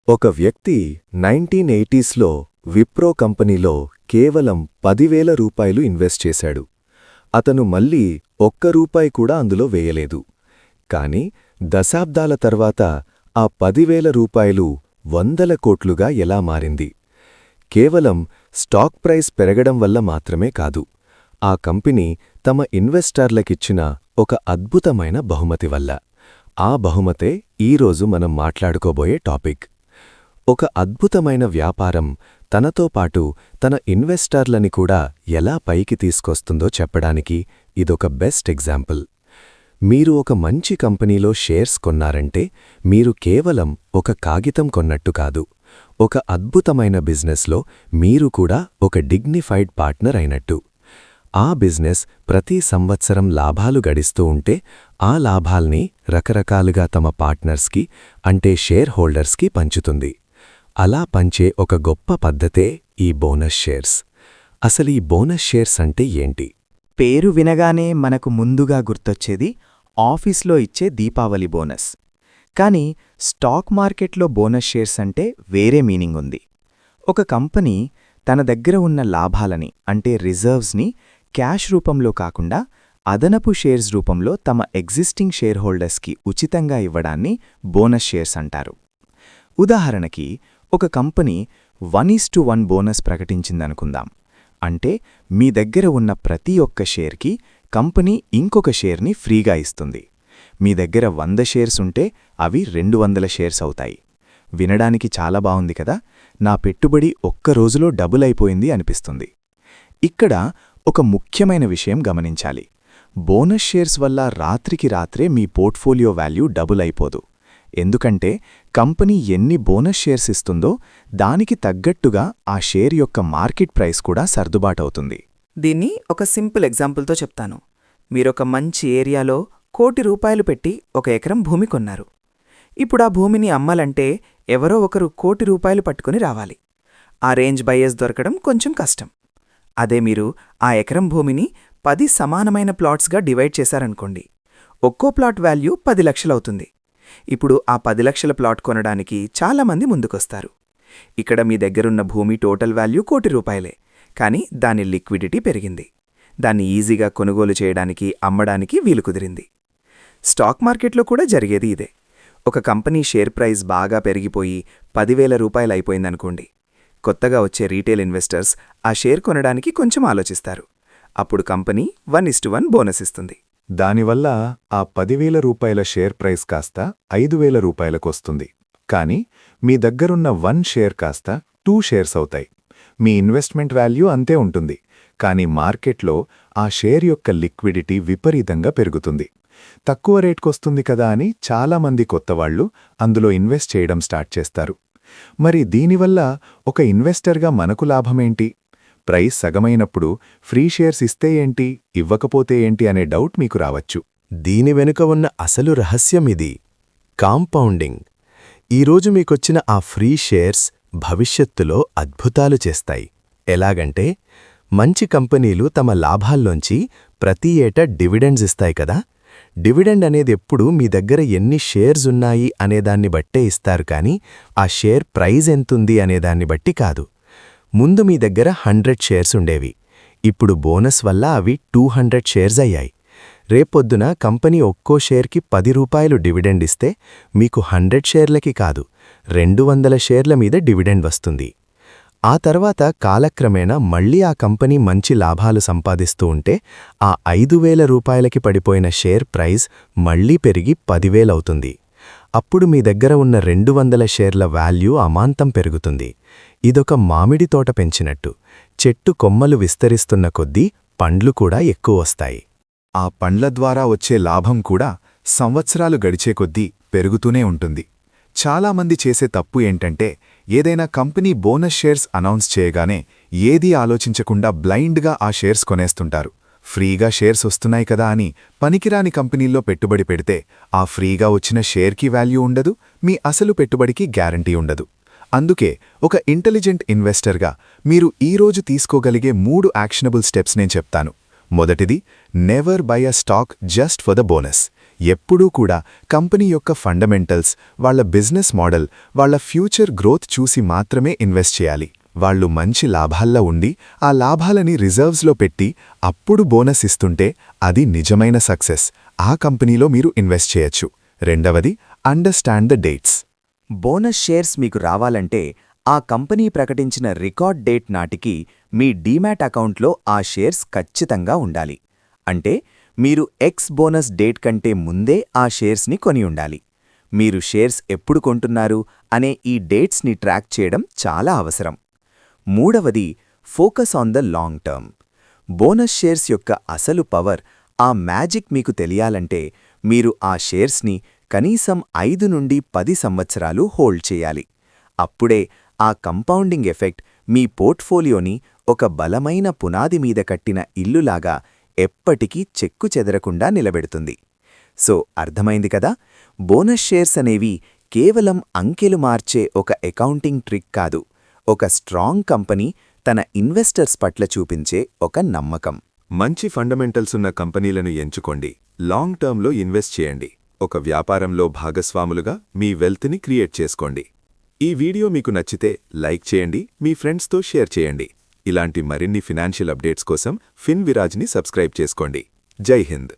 ఒక వ్యక్తి 1980స్లో విప్రో కంపెనీలో కేవలం 10,000 రూపాయలు ఇన్వెస్ట్ చేశాడు. అతను మళ్ళీ ఒక్క రూపాయి కూడా అందులో వేయలేదు. కాని దశాబ్దాల తర్వాత ఆ 10,000 రూపాయలు వందల కోట్లుగా ఎలా మారింది? కేవలం స్టాక్ ప్రైస్ పెరగడం వల్ల మాత్రమే కాదు, ఆ కంపెనీ తమ ఇన్వెస్టర్లకిచ్చిన ఒక అద్భుతమైన బహుమతి వల్ల. ఆ బహుమతే ఈరోజు మనం మాట్లాడుకోబోయే టాపిక్. ఒక అద్భుతమైన వ్యాపారం తనతో పాటు తన ఇన్వెస్టర్లని కూడా ఎలా పైకి తీసుకొస్తుందో చెప్పడానికి ఇదొక బెస్ట్ ఎగ్జాంపుల్. మీరు ఒక మంచి కంపెనీలో షేర్స్ కొన్నారంటే మీరు కేవలం ఒక కాగితం కొన్నట్టు కాదు, ఒక అద్భుతమైన బిజినెస్లో మీరు కూడా ఒక డిగ్నిఫైడ్ పార్ట్నర్ అయినట్టు. ఆ బిజినెస్ ప్రతి సంవత్సరం లాభాలు గడిస్తూ ఉంటే ఆ లాభాల్ని రకరకాలుగా తమ పార్ట్నర్స్కి అంటే షేర్ హోల్డర్స్కి పంచుతుంది. అలా పంచే ఒక గొప్ప పద్ధతే ఈ బోనస్ షేర్స్. అసలీ బోనస్ షేర్స్ అంటే ఏంటి? పేరు వినగానే మనకు ముందుగా గుర్తొచ్చేది ఆఫీస్లో ఇచ్చే దీపావళి బోనస్. కాని స్టాక్ మార్కెట్లో బోనస్ షేర్స్ అంటే వేరే మీనింగ్ ఉంది. ఒక కంపెనీ తన దగ్గర ఉన్న లాభాలని అంటే రిజర్వ్స్ని క్యాష్ రూపంలో కాకుండా అదనపు షేర్స్ రూపంలో తమ ఎగ్జిస్టింగ్ షేర్ హోల్డర్స్కి ఉచితంగా ఇవ్వడాన్ని బోనస్ షేర్స్ అంటారు. ఉదాహరణకి ఒక కంపెనీ 1:1 బోనస్ ప్రకటించిందనుకుందాం. అంటే మీ దగ్గర ఉన్న ప్రతి ఒక్క షేర్కి కంపెనీ ఇంకొక షేర్ని ఫ్రీగా ఇస్తుంది. మీ దగ్గర 100 షేర్స్ ఉంటే అవి 200 షేర్స్ అవుతాయి. వినడానికి చాలా బావుంది కదా, నా పెట్టుబడి ఒక్క రోజులో డబుల్ అయిపోయింది అనిపిస్తుంది. ఇక్కడ ఒక ముఖ్యమైన విషయం గమనించాలి. బోనస్ షేర్స్ వల్ల రాత్రికి రాత్రే మీ పోర్ట్ఫోలియో వాల్యూ డబుల్ అయిపోదు. ఎందుకంటే కంపెనీ ఎన్ని బోనస్ షేర్స్ ఇస్తుందో దానికి తగ్గట్టుగా ఆ షేర్ యొక్క మార్కెట్ ప్రైస్ కూడా సర్దుబాటవుతుంది. దీన్ని ఒక సింపుల్ ఎగ్జాంపుల్తో చెప్తాను. మీరొక మంచి ఏరియాలో ₹1,00,00,000 పెట్టి 1 ఎకరం భూమి కొన్నారు. ఇప్పుడు ఆ భూమిని అమ్మాలంటే ఎవరో ఒకరు ₹1,00,00,000 పట్టుకుని రావాలి. ఆ రేంజ్ బయర్స్ దొరకడం కొంచెం కష్టం. అదే మీరు ఆ ఎకరం భూమిని 10 సమానమైన ప్లాట్స్గా డివైడ్ చేశారనుకోండి, ఒక్కో ప్లాట్ వాల్యూ 10 లక్షలవుతుంది. ఇప్పుడు ఆ 10 లక్షల ప్లాట్ కొనడానికి చాలామంది ముందుకొస్తారు. ఇక్కడ మీ దగ్గరున్న భూమి టోటల్ వాల్యూ ₹1,00,00,000, కానీ దాని లిక్విడిటీ పెరిగింది. దాన్ని ఈజీగా కొనుగోలు చేయడానికి, అమ్మడానికి వీలు కుదిరింది. స్టాక్ మార్కెట్లో కూడా జరిగేది ఇదే. ఒక కంపెనీ షేర్ ప్రైస్ బాగా పెరిగిపోయి 10,000 రూపాయలు అయిపోయిందనుకోండి. కొత్తగా వచ్చే రీటైల్ ఇన్వెస్టర్స్ ఆ షేర్ కొనడానికి కొంచెం ఆలోచిస్తారు. అప్పుడు కంపెనీ 1:1 బోనస్ ఇస్తుంది. దానివల్ల ఆ 10,000 రూపాయల షేర్ ప్రైస్ కాస్త 5,000 రూపాయలకొస్తుంది. కాని మీ దగ్గరున్న 1 షేర్ కాస్త 2 షేర్స్ అవుతాయి. మీ ఇన్వెస్ట్మెంట్ వాల్యూ అంతే ఉంటుంది, కానీ మార్కెట్లో ఆ షేర్ యొక్క లిక్విడిటీ విపరీతంగా పెరుగుతుంది. తక్కువ రేట్కొస్తుంది కదా అని చాలామంది కొత్తవాళ్లు అందులో ఇన్వెస్ట్ చేయడం స్టార్ట్ చేస్తారు. మరి దీనివల్ల ఒక ఇన్వెస్టర్గా మనకు లాభమేంటి? ప్రైస్ సగమైనప్పుడు ఫ్రీ షేర్స్ ఇస్తే ఏంటి, ఇవ్వకపోతే ఏంటి అనే డౌట్ మీకు రావచ్చు. దీని వెనుక ఉన్న అసలు రహస్యమిది: కాంపౌండింగ్. ఈరోజు మీకొచ్చిన ఆ ఫ్రీ షేర్స్ భవిష్యత్తులో అద్భుతాలు చేస్తాయి. ఎలాగంటే, మంచి కంపెనీలు తమ లాభాల్లోంచి ప్రతి ఏటా డివిడెండ్స్ ఇస్తాయి కదా. డివిడెండ్ అనేది ఎప్పుడు మీ దగ్గర ఎన్ని షేర్స్ ఉన్నాయి అనేదాన్ని బట్టే ఇస్తారు, కానీ ఆ షేర్ ప్రైజ్ ఎంతుంది అనేదాన్ని బట్టి కాదు. ముందు మీ దగ్గర 100 షేర్స్ ఉండేవి. ఇప్పుడు బోనస్ వల్ల అవి 200 షేర్స్ అయ్యాయి. రేపొద్దున కంపెనీ ఒక్కో షేర్కి ₹10 డివిడెండ్ ఇస్తే మీకు 100 షేర్లకి కాదు, 200 షేర్ల మీద డివిడెండ్ వస్తుంది. ఆ తర్వాత కాలక్రమేణా మళ్లీ ఆ కంపెనీ మంచి లాభాలు సంపాదిస్తూ ఉంటే ఆ 5,000 రూపాయలకి పడిపోయిన షేర్ ప్రైస్ మళ్లీ పెరిగి 10,000 అవుతుంది. అప్పుడు మీ దగ్గర ఉన్న 200 షేర్ల వాల్యూ అమాంతం పెరుగుతుంది. ఇదొక మామిడి తోట పెంచినట్టు. చెట్టు కొమ్మలు విస్తరిస్తున్న కొద్దీ పండ్లు కూడా ఎక్కువొస్తాయి. ఆ పండ్ల ద్వారా వచ్చే లాభం కూడా సంవత్సరాలు గడిచే కొద్దీ పెరుగుతూనే ఉంటుంది. చాలామంది చేసే తప్పు ఏంటంటే, ఏదైనా కంపెనీ బోనస్ షేర్స్ అనౌన్స్ చేయగానే ఏదీ ఆలోచించకుండా బ్లైండ్గా ఆ షేర్స్ కొనేస్తుంటారు. ఫ్రీగా షేర్స్ వస్తున్నాయి కదా అని పనికిరాని కంపెనీల్లో పెట్టుబడి పెడితే ఆ ఫ్రీగా వచ్చిన షేర్కి వాల్యూ ఉండదు, మీ అసలు పెట్టుబడికి గ్యారంటీ ఉండదు. అందుకే ఒక ఇంటెలిజెంట్ ఇన్వెస్టర్గా మీరు ఈరోజు తీసుకోగలిగే 3 యాక్షనబుల్ స్టెప్స్ నేను చెప్తాను. మొదటిది, never by a stock just for the bonus. ఎప్పుడూ కూడా కంపెనీ యొక్క ఫండమెంటల్స్, వాళ్ళ బిజినెస్ మోడల్, వాళ్ళ ఫ్యూచర్ గ్రోత్ చూసి మాత్రమే ఇన్వెస్ట్ చేయాలి. వాళ్ళు మంచి లాభాల్లో ఉండి ఆ లాభాలని రిజర్వ్స్లో పెట్టి అప్పుడు బోనస్ ఇస్తుంటే అది నిజమైన సక్సెస్. ఆ కంపెనీలో మీరు ఇన్వెస్ట్ చేయొచ్చు. రెండవది, understand the dates. Bonus shares మీకు రావాలంటే ఆ కంపెనీ ప్రకటించిన రికార్డ్ డేట్ నాటికి మీ డీమ్యాట్ అకౌంట్లో ఆ షేర్స్ ఖచ్చితంగా ఉండాలి. అంటే మీరు ఎక్స్ బోనస్ డేట్ కంటే ముందే ఆ షేర్స్ని కొని ఉండాలి. మీరు షేర్స్ ఎప్పుడు కొంటున్నారు అనే ఈ డేట్స్ని ట్రాక్ చేయడం చాలా అవసరం. మూడవది, focus on the long term. Bonus shares యొక్క అసలు పవర్, ఆ మ్యాజిక్ మీకు తెలియాలంటే మీరు ఆ షేర్స్ని కనీసం 5 నుండి 10 సంవత్సరాలు హోల్డ్ చేయాలి. అప్పుడే ఆ కంపౌండింగ్ ఎఫెక్ట్ మీ పోర్ట్ఫోలియోని ఒక బలమైన పునాది మీద కట్టిన ఇల్లులాగా ఎప్పటికీ చెక్కుచెదరకుండా నిలబెడుతుంది. సో అర్థమైంది కదా, బోనస్ షేర్స్ అనేవి కేవలం అంకెలు మార్చే ఒక అకౌంటింగ్ ట్రిక్ కాదు, ఒక స్ట్రాంగ్ కంపెనీ తన ఇన్వెస్టర్స్ పట్ల చూపించే ఒక నమ్మకం. మంచి ఫండమెంటల్స్ ఉన్న కంపెనీలను ఎంచుకోండి. లాంగ్ టర్మ్లో ఇన్వెస్ట్ చేయండి. ఒక వ్యాపారంలో భాగస్వాములుగా మీ వెల్త్ని క్రియేట్ చేసుకోండి. ఈ వీడియో మీకు నచ్చితే లైక్ చేయండి, మీ ఫ్రెండ్స్తో షేర్ చేయండి. ఇలాంటి మరిన్ని ఫినాన్షియల్ అప్డేట్స్ కోసం ఫిన్విరాజ్ని సబ్స్క్రైబ్ చేసుకోండి. జై హింద్.